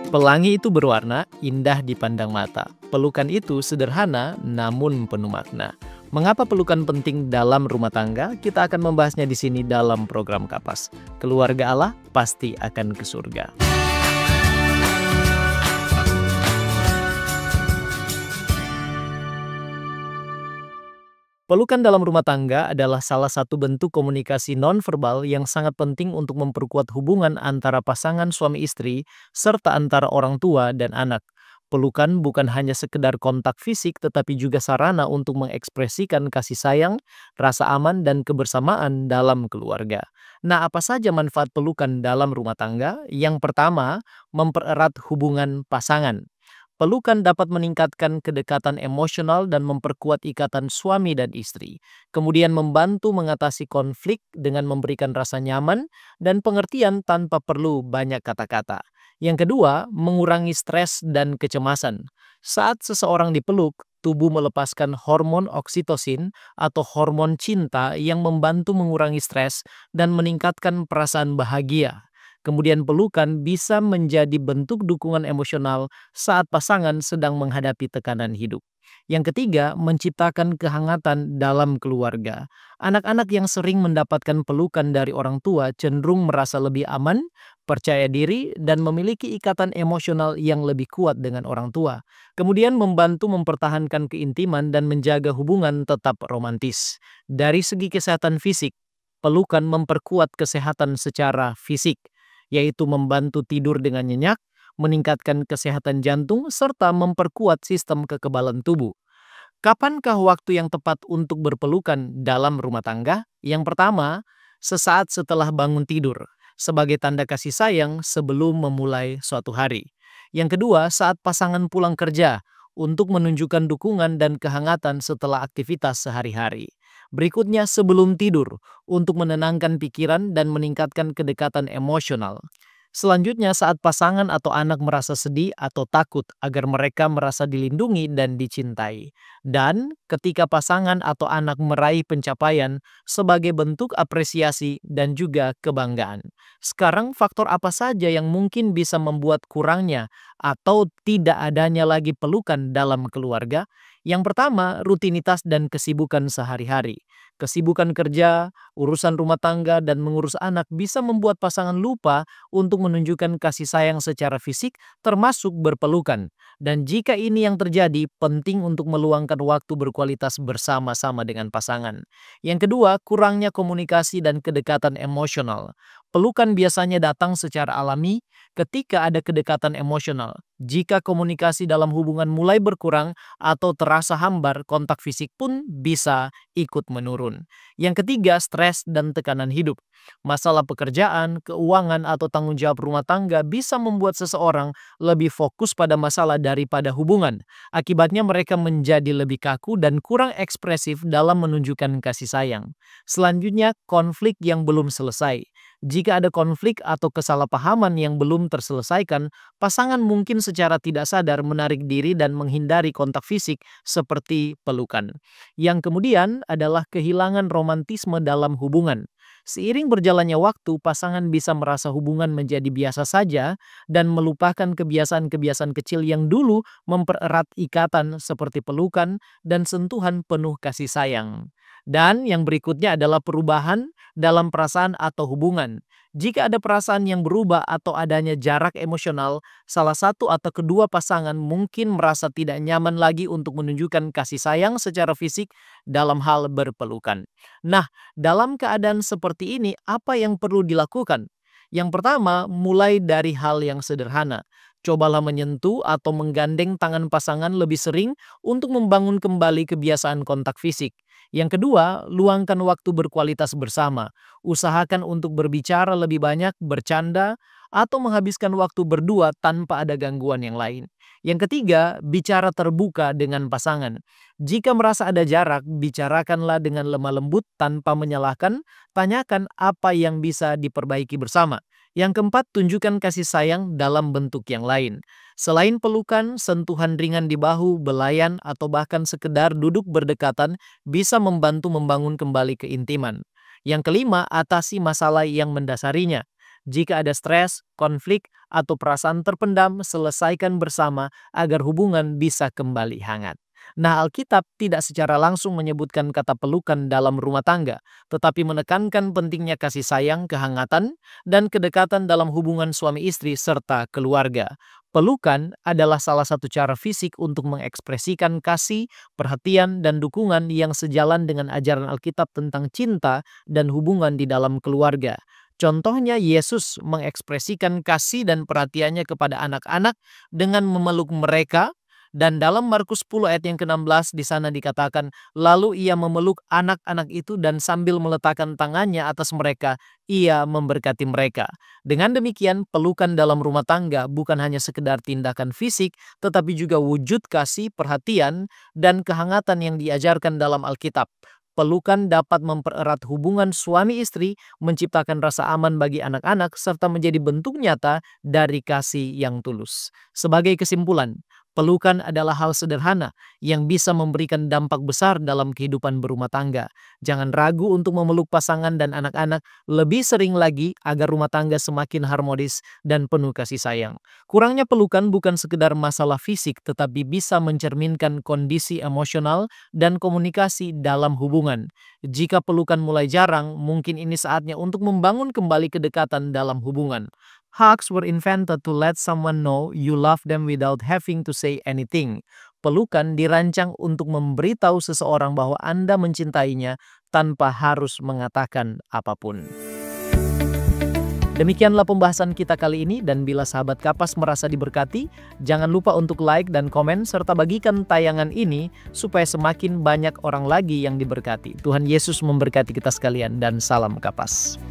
Pelangi itu berwarna, indah dipandang mata. Pelukan itu sederhana namun penuh makna. Mengapa pelukan penting dalam rumah tangga? Kita akan membahasnya di sini dalam program Kapas. Keluarga Allah pasti akan ke surga. Pelukan dalam rumah tangga adalah salah satu bentuk komunikasi nonverbal yang sangat penting untuk memperkuat hubungan antara pasangan suami istri serta antara orang tua dan anak. Pelukan bukan hanya sekedar kontak fisik tetapi juga sarana untuk mengekspresikan kasih sayang, rasa aman dan kebersamaan dalam keluarga. Nah, apa saja manfaat pelukan dalam rumah tangga? Yang pertama, mempererat hubungan pasangan. Pelukan dapat meningkatkan kedekatan emosional dan memperkuat ikatan suami dan istri. Kemudian membantu mengatasi konflik dengan memberikan rasa nyaman dan pengertian tanpa perlu banyak kata-kata. Yang kedua, mengurangi stres dan kecemasan. Saat seseorang dipeluk, tubuh melepaskan hormon oksitosin atau hormon cinta yang membantu mengurangi stres dan meningkatkan perasaan bahagia. Kemudian pelukan bisa menjadi bentuk dukungan emosional saat pasangan sedang menghadapi tekanan hidup. Yang ketiga, menciptakan kehangatan dalam keluarga. Anak-anak yang sering mendapatkan pelukan dari orang tua cenderung merasa lebih aman, percaya diri, dan memiliki ikatan emosional yang lebih kuat dengan orang tua. Kemudian membantu mempertahankan keintiman dan menjaga hubungan tetap romantis. Dari segi kesehatan fisik, pelukan memperkuat kesehatan secara fisik, yaitu membantu tidur dengan nyenyak, meningkatkan kesehatan jantung, serta memperkuat sistem kekebalan tubuh. Kapankah waktu yang tepat untuk berpelukan dalam rumah tangga? Yang pertama, sesaat setelah bangun tidur, sebagai tanda kasih sayang sebelum memulai suatu hari. Yang kedua, saat pasangan pulang kerja, untuk menunjukkan dukungan dan kehangatan setelah aktivitas sehari-hari. Berikutnya, sebelum tidur, untuk menenangkan pikiran dan meningkatkan kedekatan emosional. Selanjutnya, saat pasangan atau anak merasa sedih atau takut agar mereka merasa dilindungi dan dicintai. Dan ketika pasangan atau anak meraih pencapaian sebagai bentuk apresiasi dan juga kebanggaan. Sekarang, faktor apa saja yang mungkin bisa membuat kurangnya atau tidak adanya lagi pelukan dalam keluarga? Yang pertama, rutinitas dan kesibukan sehari-hari. Kesibukan kerja, urusan rumah tangga, dan mengurus anak bisa membuat pasangan lupa untuk menunjukkan kasih sayang secara fisik, termasuk berpelukan. Dan jika ini yang terjadi, penting untuk meluangkan waktu berkualitas bersama-sama dengan pasangan. Yang kedua, kurangnya komunikasi dan kedekatan emosional. Pelukan biasanya datang secara alami ketika ada kedekatan emosional. Jika komunikasi dalam hubungan mulai berkurang atau terasa hambar, kontak fisik pun bisa ikut menurun. Yang ketiga, stres dan tekanan hidup. Masalah pekerjaan, keuangan, atau tanggung jawab rumah tangga bisa membuat seseorang lebih fokus pada masalah daripada hubungan. Akibatnya mereka menjadi lebih kaku dan kurang ekspresif dalam menunjukkan kasih sayang. Selanjutnya, konflik yang belum selesai. Jika ada konflik atau kesalahpahaman yang belum terselesaikan, pasangan mungkin secara tidak sadar menarik diri dan menghindari kontak fisik seperti pelukan. Yang kemudian adalah kehilangan romantisme dalam hubungan. Seiring berjalannya waktu, pasangan bisa merasa hubungan menjadi biasa saja dan melupakan kebiasaan-kebiasaan kecil yang dulu mempererat ikatan seperti pelukan dan sentuhan penuh kasih sayang. Dan yang berikutnya adalah perubahan dalam perasaan atau hubungan. Jika ada perasaan yang berubah atau adanya jarak emosional, salah satu atau kedua pasangan mungkin merasa tidak nyaman lagi untuk menunjukkan kasih sayang secara fisik dalam hal berpelukan. Nah, dalam keadaan seperti ini, apa yang perlu dilakukan? Yang pertama, mulai dari hal yang sederhana. Cobalah menyentuh atau menggandeng tangan pasangan lebih sering untuk membangun kembali kebiasaan kontak fisik. Yang kedua, luangkan waktu berkualitas bersama. Usahakan untuk berbicara lebih banyak, bercanda, atau menghabiskan waktu berdua tanpa ada gangguan yang lain. Yang ketiga, bicara terbuka dengan pasangan. Jika merasa ada jarak, bicarakanlah dengan lemah lembut tanpa menyalahkan, tanyakan apa yang bisa diperbaiki bersama. Yang keempat, tunjukkan kasih sayang dalam bentuk yang lain. Selain pelukan, sentuhan ringan di bahu, belayan, atau bahkan sekedar duduk berdekatan bisa membantu membangun kembali keintiman. Yang kelima, atasi masalah yang mendasarinya. Jika ada stres, konflik, atau perasaan terpendam, selesaikan bersama agar hubungan bisa kembali hangat. Nah, Alkitab tidak secara langsung menyebutkan kata pelukan dalam rumah tangga, tetapi menekankan pentingnya kasih sayang, kehangatan, dan kedekatan dalam hubungan suami istri serta keluarga. Pelukan adalah salah satu cara fisik untuk mengekspresikan kasih, perhatian, dan dukungan yang sejalan dengan ajaran Alkitab tentang cinta dan hubungan di dalam keluarga. Contohnya, Yesus mengekspresikan kasih dan perhatiannya kepada anak-anak dengan memeluk mereka, dan dalam Markus 10 ayat yang ke-16 di sana dikatakan, lalu ia memeluk anak-anak itu dan sambil meletakkan tangannya atas mereka, ia memberkati mereka. Dengan demikian, pelukan dalam rumah tangga bukan hanya sekedar tindakan fisik, tetapi juga wujud kasih, perhatian, dan kehangatan yang diajarkan dalam Alkitab. Pelukan dapat mempererat hubungan suami istri, menciptakan rasa aman bagi anak-anak, serta menjadi bentuk nyata dari kasih yang tulus. Sebagai kesimpulan, pelukan adalah hal sederhana yang bisa memberikan dampak besar dalam kehidupan berumah tangga. Jangan ragu untuk memeluk pasangan dan anak-anak lebih sering lagi agar rumah tangga semakin harmonis dan penuh kasih sayang. Kurangnya pelukan bukan sekedar masalah fisik, tetapi bisa mencerminkan kondisi emosional dan komunikasi dalam hubungan. Jika pelukan mulai jarang, mungkin ini saatnya untuk membangun kembali kedekatan dalam hubungan. Hugs were invented to let someone know you love them without having to say anything. Pelukan dirancang untuk memberitahu seseorang bahwa Anda mencintainya tanpa harus mengatakan apapun. Demikianlah pembahasan kita kali ini, dan bila sahabat Kapas merasa diberkati, jangan lupa untuk like dan komen serta bagikan tayangan ini supaya semakin banyak orang lagi yang diberkati. Tuhan Yesus memberkati kita sekalian, dan salam Kapas.